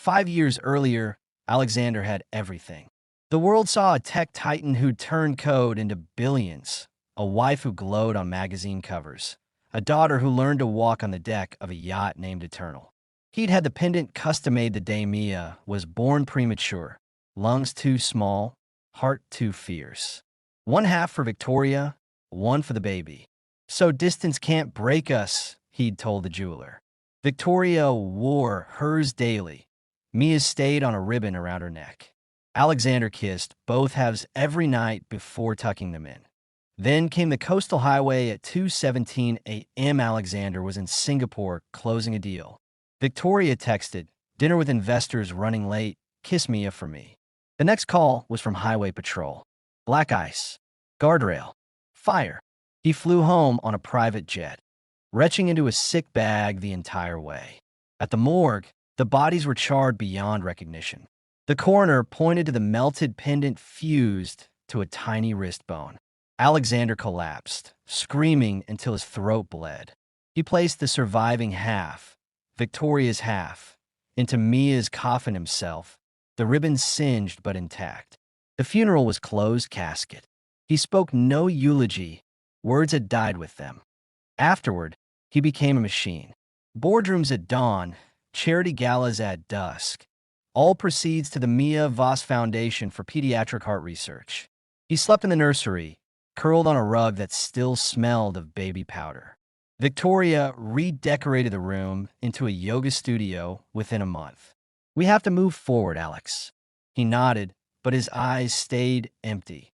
5 years earlier, Alexander had everything. The world saw a tech titan who turned code into billions, a wife who glowed on magazine covers, a daughter who learned to walk on the deck of a yacht named Eternal. He'd had the pendant custom-made the day Mia was born premature, lungs too small, heart too fierce. One half for Victoria, one for the baby. So distance can't break us, he'd told the jeweler. Victoria wore hers daily. Mia's stayed on a ribbon around her neck. Alexander kissed both halves every night before tucking them in. Then came the coastal highway at 2:17 a.m. Alexander was in Singapore closing a deal. Victoria texted, "Dinner with investors running late. Kiss Mia for me." The next call was from Highway Patrol. Black ice. Guardrail. Fire. He flew home on a private jet, retching into a sick bag the entire way. At the morgue, the bodies were charred beyond recognition. The coroner pointed to the melted pendant fused to a tiny wrist bone. Alexander collapsed, screaming until his throat bled. He placed the surviving half, Victoria's half, into Mia's coffin himself, the ribbon singed but intact. The funeral was closed casket. He spoke no eulogy. Words had died with them. Afterward, he became a machine. Boardrooms at dawn, charity galas at dusk. All proceeds to the Mia Voss Foundation for Pediatric Heart Research. He slept in the nursery, curled on a rug that still smelled of baby powder. Victoria redecorated the room into a yoga studio within a month. "We have to move forward, Alex." He nodded, but his eyes stayed empty.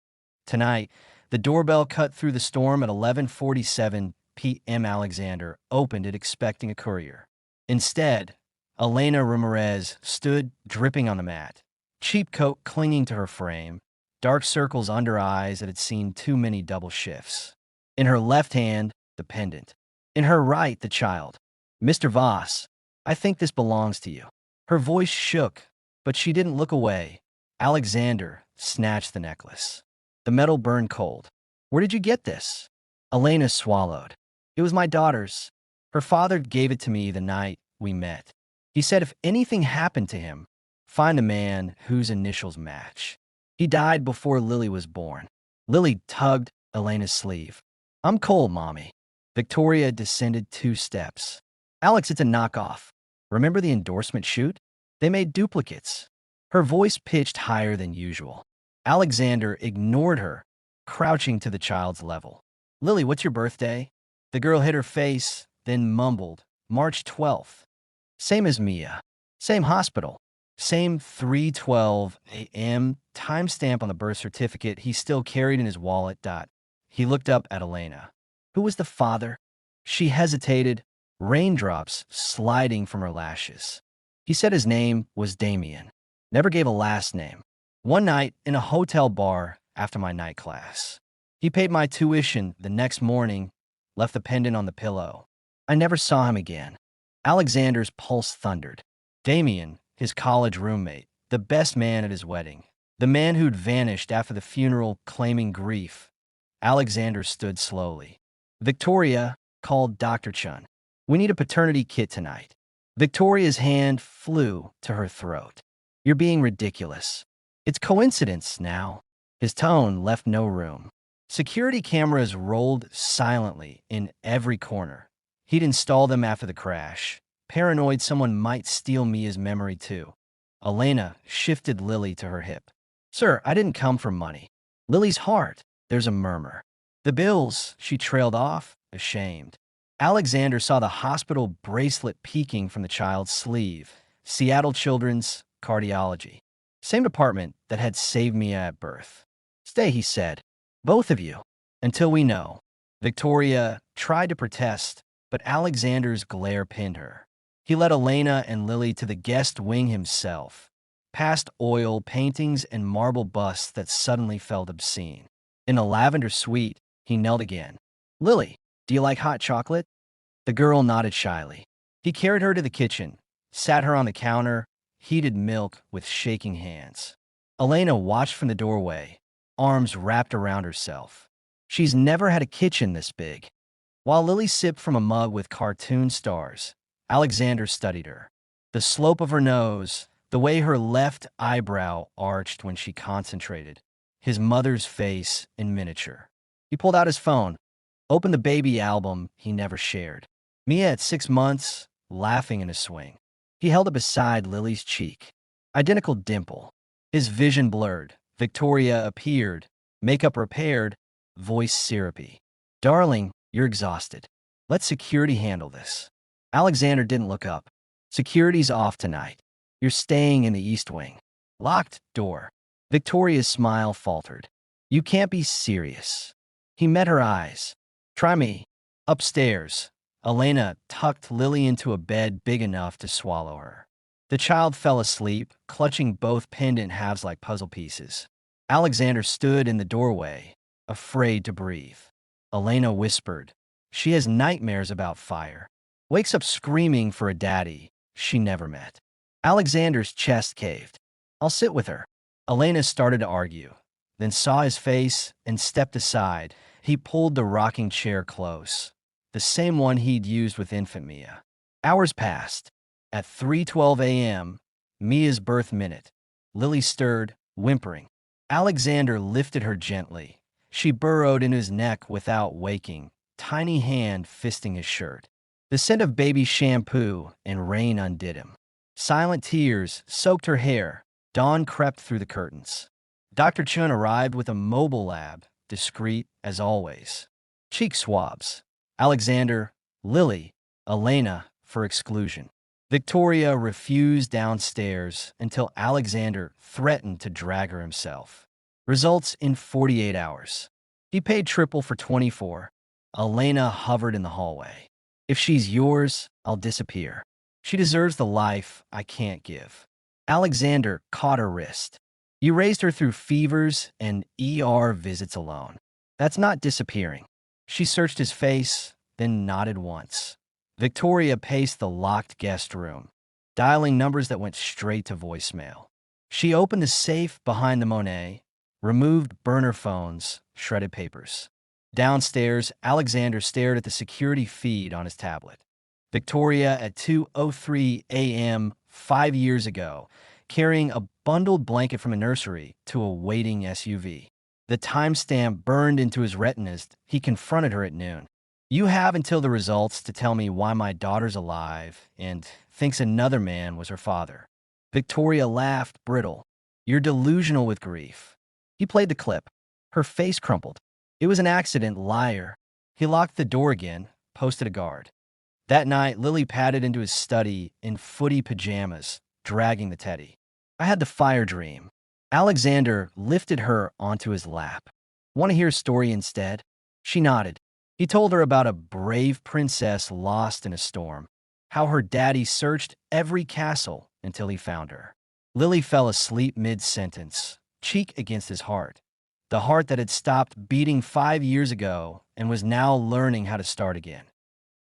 Tonight, the doorbell cut through the storm at 11:47 p.m. Alexander opened it expecting a courier. Instead, Elena Ramirez stood dripping on the mat, cheap coat clinging to her frame, dark circles under eyes that had seen too many double shifts. In her left hand, the pendant. In her right, the child. "Mr. Voss, I think this belongs to you." Her voice shook, but she didn't look away. Alexander snatched the necklace. The metal burned cold. "Where did you get this?" Elena swallowed. "It was my daughter's. Her father gave it to me the night we met. He said if anything happened to him, find the man whose initials match. He died before Lily was born." Lily tugged Elena's sleeve. "I'm cold, Mommy." Victoria descended 2 steps. "Alex, it's a knockoff. Remember the endorsement shoot? They made duplicates." Her voice pitched higher than usual. Alexander ignored her, crouching to the child's level. "Lily, what's your birthday?" The girl hid her face, then mumbled, "March 12th. Same as Mia. Same hospital. Same 3:12 a.m. timestamp on the birth certificate he still carried in his wallet. He looked up at Elena. "Who was the father?" She hesitated, raindrops sliding from her lashes. "He said his name was Damien. Never gave a last name. One night in a hotel bar after my night class. He paid my tuition the next morning, left the pendant on the pillow. I never saw him again." Alexander's pulse thundered. Damien, his college roommate, the best man at his wedding, the man who'd vanished after the funeral claiming grief. Alexander stood slowly. "Victoria called Dr. Chun. We need a paternity kit tonight." Victoria's hand flew to her throat. "You're being ridiculous. It's coincidence now." His tone left no room. Security cameras rolled silently in every corner. He'd install them after the crash, paranoid someone might steal Mia's memory too. Elena shifted Lily to her hip. "Sir, I didn't come for money." "Lily's heart." There's a murmur. "The bills," she trailed off, ashamed. Alexander saw the hospital bracelet peeking from the child's sleeve. Seattle Children's Cardiology. Same department that had saved Mia at birth. "Stay," he said. "Both of you. Until we know." Victoria tried to protest, but Alexander's glare pinned her. He led Elena and Lily to the guest wing himself, past oil paintings and marble busts that suddenly felt obscene. In the lavender suite, he knelt again. "Lily, do you like hot chocolate?" The girl nodded shyly. He carried her to the kitchen, sat her on the counter, heated milk with shaking hands. Elena watched from the doorway, arms wrapped around herself. She's never had a kitchen this big. While Lily sipped from a mug with cartoon stars, Alexander studied her. The slope of her nose, the way her left eyebrow arched when she concentrated, his mother's face in miniature. He pulled out his phone, opened the baby album he never shared. Mia at 6 months, laughing in a swing. He held it beside Lily's cheek. Identical dimple. His vision blurred. Victoria appeared, makeup repaired, voice syrupy. Darling, you're exhausted. Let security handle this. Alexander didn't look up. Security's off tonight. You're staying in the East Wing. Locked door. Victoria's smile faltered. You can't be serious. He met her eyes. Try me. Upstairs. Elena tucked Lily into a bed big enough to swallow her. The child fell asleep, clutching both pendant halves like puzzle pieces. Alexander stood in the doorway, afraid to breathe. Elena whispered. She has nightmares about fire. Wakes up screaming for a daddy she never met. Alexander's chest caved. I'll sit with her. Elena started to argue, then saw his face and stepped aside. He pulled the rocking chair close, the same one he'd used with infant Mia. Hours passed. At 3:12 a.m., Mia's birth minute, Lily stirred, whimpering. Alexander lifted her gently. She burrowed into his neck without waking, tiny hand fisting his shirt. The scent of baby shampoo and rain undid him. Silent tears soaked her hair. Dawn crept through the curtains. Dr. Chun arrived with a mobile lab, discreet as always. Cheek swabs. Alexander, Lily, Elena for exclusion. Victoria refused downstairs until Alexander threatened to drag her himself. Results in 48 hours. He paid triple for 24. Elena hovered in the hallway. If she's yours, I'll disappear. She deserves the life I can't give. Alexander caught her wrist. You raised her through fevers and ER visits alone. That's not disappearing. She searched his face, then nodded once. Victoria paced the locked guest room, dialing numbers that went straight to voicemail. She opened the safe behind the Monet, removed burner phones, shredded papers. Downstairs, Alexander stared at the security feed on his tablet. Victoria at 2:03 a.m. 5 years ago, carrying a bundled blanket from a nursery to a waiting SUV. The timestamp burned into his retinas. He confronted her at noon. You have until the results to tell me why my daughter's alive and thinks another man was her father. Victoria laughed, brittle. You're delusional with grief. He played the clip. Her face crumpled. It was an accident, liar. He locked the door again, posted a guard. That night, Lily padded into his study in footy pajamas, dragging the teddy. I had the fire dream. Alexander lifted her onto his lap. Want to hear a story instead? She nodded. He told her about a brave princess lost in a storm, how her daddy searched every castle until he found her. Lily fell asleep mid-sentence, cheek against his heart, the heart that had stopped beating 5 years ago and was now learning how to start again.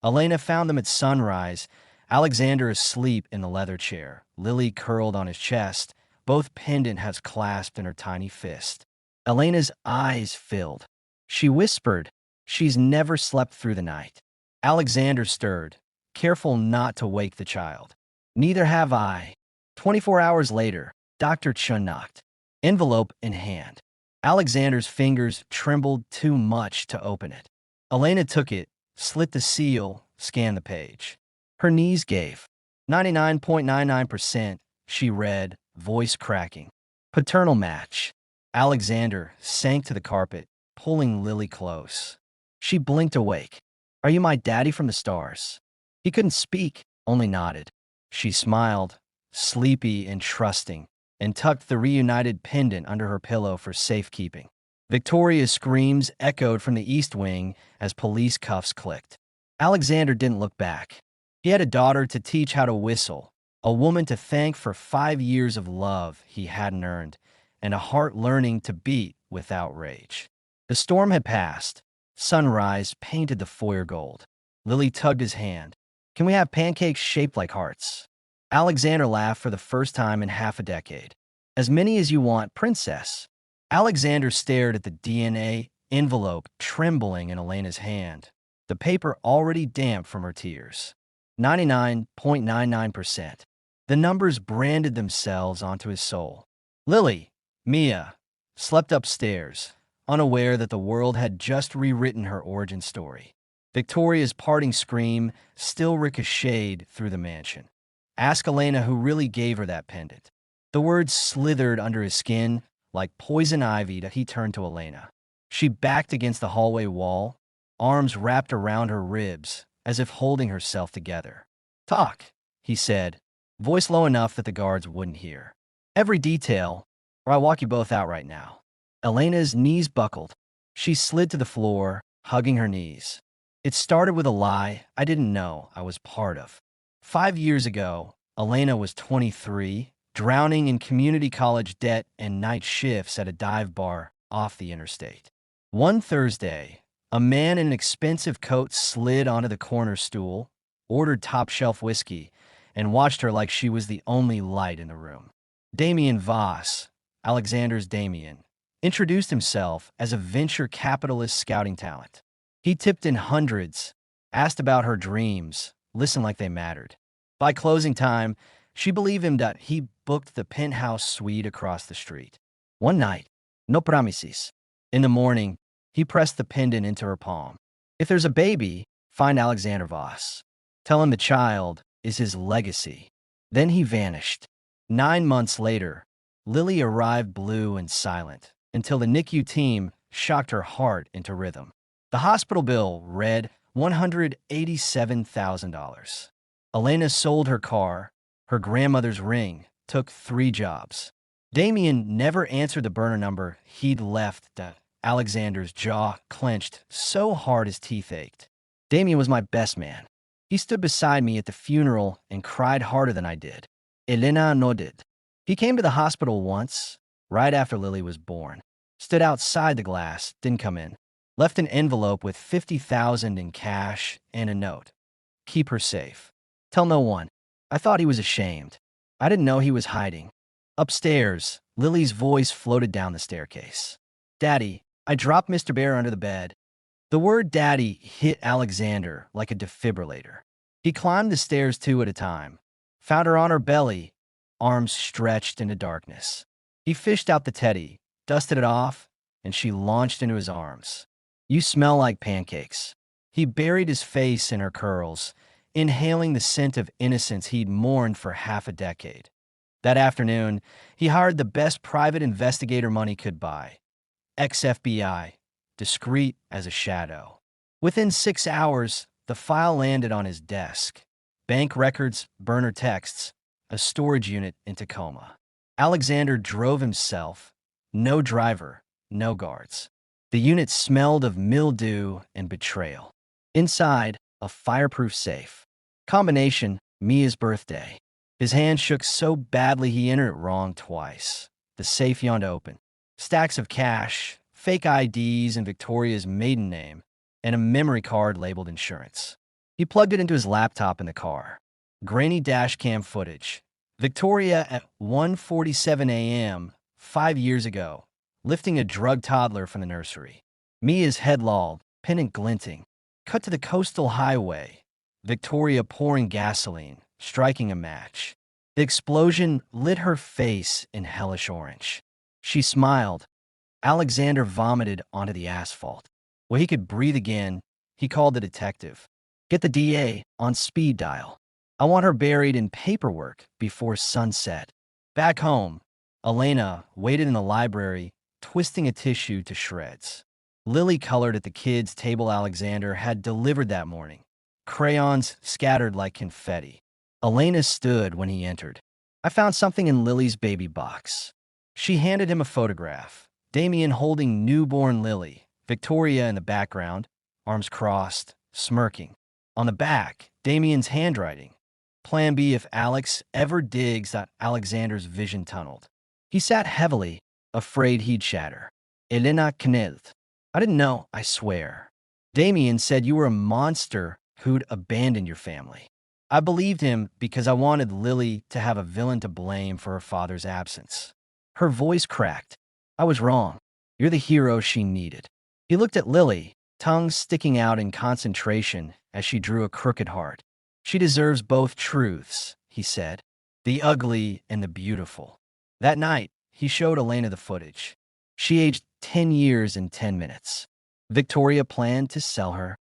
Elena found them at sunrise, Alexander asleep in the leather chair, Lily curled on his chest, both pendant halves clasped in her tiny fist. Elena's eyes filled. She whispered, she's never slept through the night. Alexander stirred, careful not to wake the child. Neither have I. 24 hours later, Dr. Chun knocked, envelope in hand. Alexander's fingers trembled too much to open it. Elena took it, slit the seal, scanned the page. Her knees gave. 99.99%, she read, voice cracking. Paternal match. Alexander sank to the carpet, pulling Lily close. She blinked awake. Are you my daddy from the stars? He couldn't speak, only nodded. She smiled, sleepy and trusting, and tucked the reunited pendant under her pillow for safekeeping. Victoria's screams echoed from the East Wing as police cuffs clicked. Alexander didn't look back. He had a daughter to teach how to whistle, a woman to thank for 5 years of love he hadn't earned, and a heart learning to beat without rage. The storm had passed. Sunrise painted the foyer gold. Lily tugged his hand. Can we have pancakes shaped like hearts? Alexander laughed for the first time in half a decade. As many as you want, princess. Alexander stared at the DNA envelope trembling in Elena's hand, the paper already damp from her tears. 99.99%. The numbers branded themselves onto his soul. Lily, Mia, slept upstairs, unaware that the world had just rewritten her origin story. Victoria's parting scream still ricocheted through the mansion. Ask Elena who really gave her that pendant. The words slithered under his skin like poison ivy that he turned to Elena. She backed against the hallway wall, arms wrapped around her ribs, as if holding herself together. Talk, he said, voice low enough that the guards wouldn't hear. Every detail, or I walk you both out right now. Elena's knees buckled. She slid to the floor, hugging her knees. It started with a lie I didn't know I was part of. 5 years ago, Elena was 23, drowning in community college debt and night shifts at a dive bar off the interstate. One Thursday, a man in an expensive coat slid onto the corner stool, ordered top-shelf whiskey, and watched her like she was the only light in the room. Damien Voss, Alexander's Damien, introduced himself as a venture capitalist scouting talent. He tipped in hundreds, asked about her dreams, listened like they mattered. By closing time, she believed him that he booked the penthouse suite across the street. One night, no promises. In the morning, he pressed the pendant into her palm. If there's a baby, find Alexander Voss. Tell him the child is his legacy. Then he vanished. 9 months later, Lily arrived blue and silent until the NICU team shocked her heart into rhythm. The hospital bill read $187,000. Elena sold her car, her grandmother's ring, took 3 jobs. Damien never answered the burner number he'd left. Alexander's jaw clenched so hard his teeth ached. Damien was my best man. He stood beside me at the funeral and cried harder than I did. Elena nodded. He came to the hospital once, right after Lily was born. Stood outside the glass, didn't come in. Left an envelope with $50,000 in cash and a note. Keep her safe. Tell no one. I thought he was ashamed. I didn't know he was hiding. Upstairs, Lily's voice floated down the staircase. Daddy, I dropped Mr. Bear under the bed. The word daddy hit Alexander like a defibrillator. He climbed the stairs 2 at a time, found her on her belly, arms stretched into darkness. He fished out the teddy, dusted it off, and she launched into his arms. You smell like pancakes. He buried his face in her curls, inhaling the scent of innocence he'd mourned for half a decade. That afternoon, he hired the best private investigator money could buy. Ex-FBI, discreet as a shadow. Within 6 hours, the file landed on his desk. Bank records, burner texts, a storage unit in Tacoma. Alexander drove himself. No driver, no guards. The unit smelled of mildew and betrayal. Inside, a fireproof safe. Combination, Mia's birthday. His hand shook so badly he entered it wrong twice. The safe yawned open. Stacks of cash, fake IDs and Victoria's maiden name, and a memory card labeled insurance. He plugged it into his laptop in the car. Grainy dashcam footage. Victoria at 1:47 a.m. 5 years ago, lifting a drugged toddler from the nursery. Mia's head lolled, pendant glinting. Cut to the coastal highway. Victoria pouring gasoline, striking a match. The explosion lit her face in hellish orange. She smiled. Alexander vomited onto the asphalt. When he could breathe again, he called the detective. Get the DA on speed dial. I want her buried in paperwork before sunset. Back home, Elena waited in the library, twisting a tissue to shreds. Lily colored at the kids' table Alexander had delivered that morning. Crayons scattered like confetti. Elena stood when he entered. I found something in Lily's baby box. She handed him a photograph. Damien holding newborn Lily. Victoria in the background, arms crossed, smirking. On the back, Damien's handwriting. Plan B if Alex ever digs that Alexander's vision tunneled. He sat heavily, afraid he'd shatter. Elena knelt. I didn't know, I swear. Damien said you were a monster who'd abandoned your family. I believed him because I wanted Lily to have a villain to blame for her father's absence. Her voice cracked. I was wrong. You're the hero she needed. He looked at Lily, tongue sticking out in concentration as she drew a crooked heart. She deserves both truths, he said. the ugly and the beautiful. That night, he showed Elena the footage. She aged 10 years in 10 minutes. Victoria planned to sell her.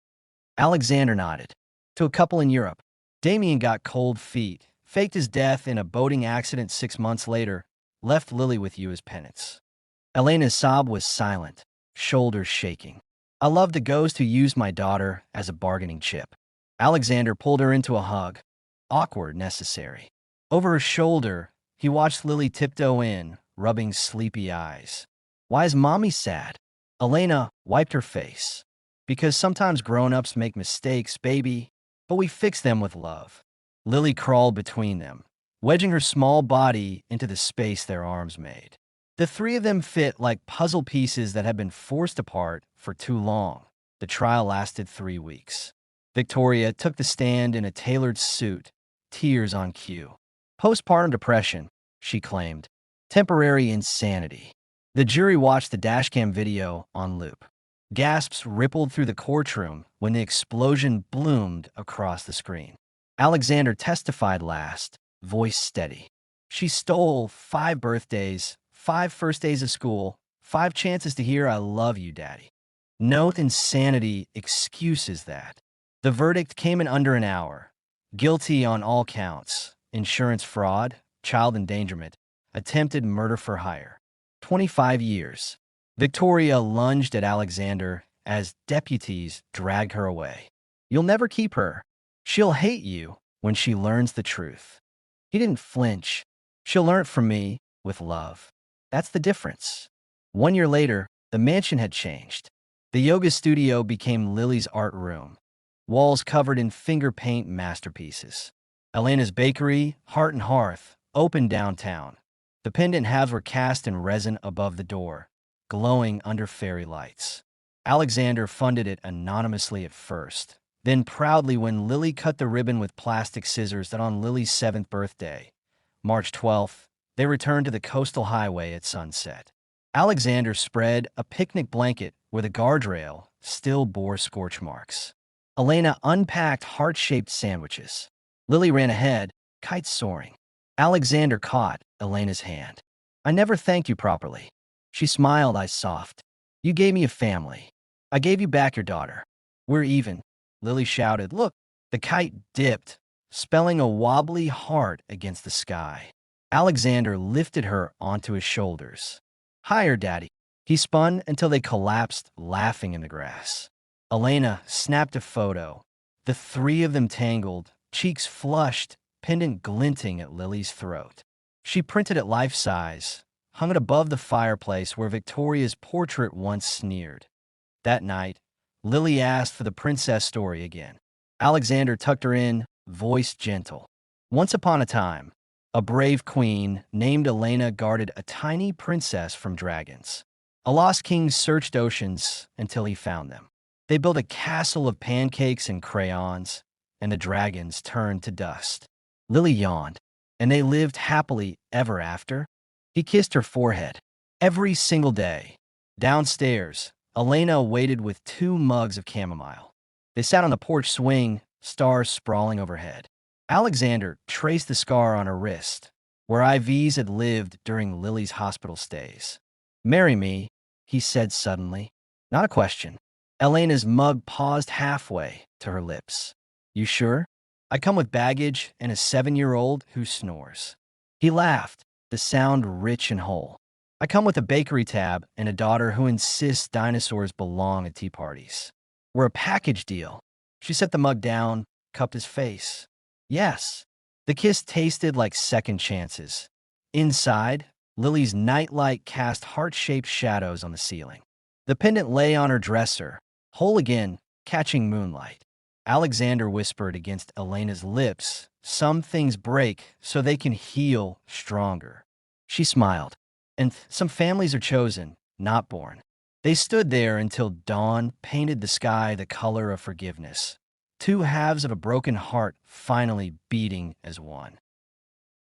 Alexander nodded. To a couple in Europe. Damien got cold feet, faked his death in a boating accident 6 months later, left Lily with you as penance. Elena's sob was silent, shoulders shaking. I love the ghost who used my daughter as a bargaining chip. Alexander pulled her into a hug. Awkward, necessary. Over her shoulder, he watched Lily tiptoe in, rubbing sleepy eyes. Why is mommy sad? Elena wiped her face. Because sometimes grown-ups make mistakes, baby, but we fix them with love. Lily crawled between them, wedging her small body into the space their arms made. The three of them fit like puzzle pieces that had been forced apart for too long. The trial lasted 3 weeks. Victoria took the stand in a tailored suit, tears on cue. Postpartum depression, she claimed. Temporary insanity. The jury watched the dashcam video on loop. Gasps rippled through the courtroom when the explosion bloomed across the screen. Alexander testified last, voice steady. She stole 5 birthdays, 5 first days of school, 5 chances to hear I love you, Daddy. No insanity excuses that. The verdict came in under an hour. Guilty on all counts. Insurance fraud, child endangerment, attempted murder for hire. 25 years. Victoria lunged at Alexander as deputies dragged her away. You'll never keep her. She'll hate you when she learns the truth. He didn't flinch. She'll learn it from me with love. That's the difference. 1 year later, the mansion had changed. The yoga studio became Lily's art room. Walls covered in finger paint masterpieces. Elena's bakery, Heart and Hearth, opened downtown. The pendant halves were cast in resin above the door, glowing under fairy lights. Alexander funded it anonymously at first, then proudly when Lily cut the ribbon with plastic scissors that on Lily's 7th birthday, March 12th, they returned to the coastal highway at sunset. Alexander spread a picnic blanket where the guardrail still bore scorch marks. Elena unpacked heart-shaped sandwiches. Lily ran ahead, kites soaring. Alexander caught Elena's hand. I never thanked you properly. She smiled, eyes soft. You gave me a family. I gave you back your daughter. We're even. Lily shouted. Look, the kite dipped, spelling a wobbly heart against the sky. Alexander lifted her onto his shoulders. Higher, Daddy. He spun until they collapsed, laughing in the grass. Elena snapped a photo. The three of them tangled, cheeks flushed, pendant glinting at Lily's throat. She printed it life-size, hung it above the fireplace where Victoria's portrait once sneered. That night, Lily asked for the princess story again. Alexander tucked her in, voice gentle. Once upon a time, a brave queen named Elena guarded a tiny princess from dragons. A lost king searched oceans until he found them. They built a castle of pancakes and crayons, and the dragons turned to dust. Lily yawned, and they lived happily ever after. He kissed her forehead. Every single day. Downstairs, Elena waited with 2 mugs of chamomile. They sat on the porch swing, stars sprawling overhead. Alexander traced the scar on her wrist, where IVs had lived during Lily's hospital stays. Marry me, he said suddenly. Not a question. Elena's mug paused halfway to her lips. You sure? I come with baggage and a 7-year-old who snores. He laughed, the sound rich and whole. I come with a bakery tab and a daughter who insists dinosaurs belong at tea parties. We're a package deal. She set the mug down, cupped his face. Yes. The kiss tasted like second chances. Inside, Lily's nightlight cast heart-shaped shadows on the ceiling. The pendant lay on her dresser, whole again, catching moonlight. Alexander whispered against Elena's lips, some things break so they can heal stronger. She smiled. And some families are chosen, not born. They stood there until dawn painted the sky the color of forgiveness. 2 halves of a broken heart finally beating as one.